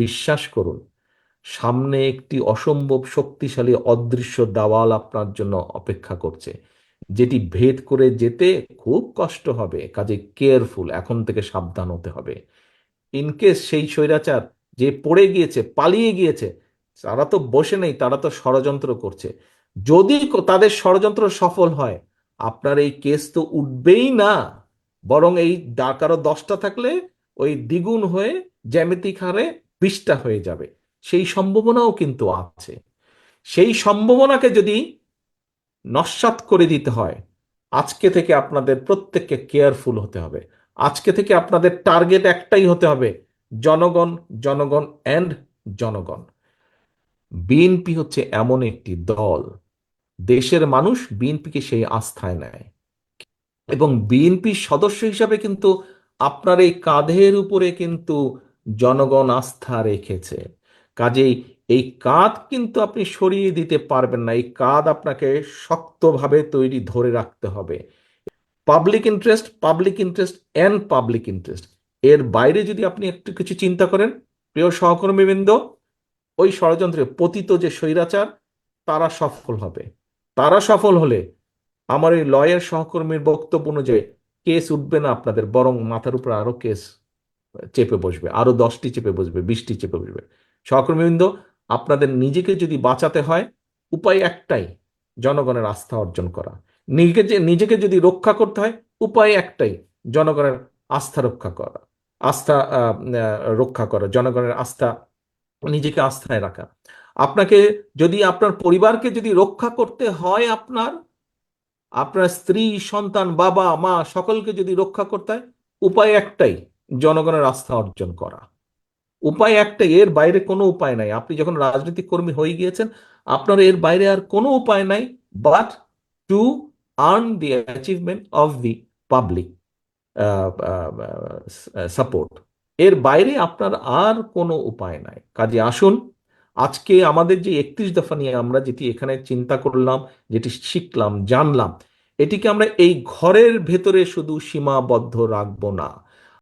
বিশ্বাস করুন, সামনে একটি অসম্ভব শক্তিশালী অদৃশ্য দেওয়াল আপনার জন্য অপেক্ষা করছে, যেটি ভেদ করে যেতে খুব কষ্ট হবে। কাজে কেয়ারফুল, এখন থেকে সাবধান হতে হবে। ইনকেস সেই স্বৈরাচার যে পড়ে গিয়েছে, পালিয়ে গিয়েছে, তারা তো বসে নেই, তারা তো ষড়যন্ত্র করছে। যদি তাদের ষড়যন্ত্র সফল হয়, আপনার এই কেস তো উঠবেই না, বরং এই কারো 10টা থাকলে ওই দ্বিগুণ হয়ে জ্যামিতিক হারে 20টা হয়ে যাবে। সেই সম্ভাবনাও কিন্তু আছে। সেই সম্ভাবনাকে যদি নস্যাৎ করে দিতে হয়, আজকে থেকে আপনাদের প্রত্যেককে কেয়ারফুল হতে হবে। আজকে থেকে আপনাদের টার্গেট একটাই হতে হবে, জনগণ, জনগণ অ্যান্ড জনগণ। বিএনপি হচ্ছে এমন একটি দল, দেশের মানুষ বিএনপিকে সেই আস্থায় নেয়, এবং বিএনপির সদস্য হিসাবে কিন্তু আপনার এই কাঁধের উপরে কিন্তু জনগণ আস্থা রেখেছে। কাজেই এই কাঁধ কিন্তু আপনি সরিয়ে দিতে পারবেন না, এই কাঁধ আপনাকে শক্তভাবে তৈরি ধরে রাখতে হবে। Public interest and public interest, এর বাইরে যদি আপনি একটু কিছু চিন্তা করেন, প্রিয় সহকর্মীবৃন্দ, ওই ষড়যন্ত্রে পতিত যে স্বৈরাচার, তারা সফল হবে। তারা সফল হলে আমার এই লয়ের সহকর্মীর বক্তব্য অনুযায়ী কেস উঠবে না আপনাদের, বরং মাথার উপর আরো কেস চেপে বসবে, আরো 10টি চেপে বসবে, 20টি চেপে বসবে। সহকর্মীবৃন্দ, আপনাদের নিজেকে যদি বাঁচাতে হয়, উপায় একটাই, জনগণের আস্থা অর্জন করা। নিজেকে যদি রক্ষা করতে হয়, উপায় একটাই, জনগণের আস্থা রক্ষা করা। আস্থা রক্ষা করা, জনগণের আস্থা, নিজেকে আস্থায় রাখা। আপনাকে যদি, আপনার পরিবারকে যদি রক্ষা করতে হয়, আপনার আপনার স্ত্রী, সন্তান, বাবা মা সকলকে যদি রক্ষা করতে হয়, উপায় একটাই, জনগণের আস্থা অর্জন করা। উপায় একটাই, এর বাইরে কোনো উপায় নাই। আপনি যখন রাজনৈতিক কর্মী হয়ে গিয়েছেন, আপনার এর বাইরে আর কোনো উপায় নাই, but to earn the achievement of the public support. এর বাইরে আপনার আর কোনো উপায় নাই। কাজে আসুন, আজকে আমাদের যে 31 দফা নিয়ে আমরা যেটি এখানে চিন্তা করলাম, যেটি শিখলাম, জানলাম, এটিকে আমরা এই ঘরের ভেতরে শুধু সীমাবদ্ধ রাখবো না।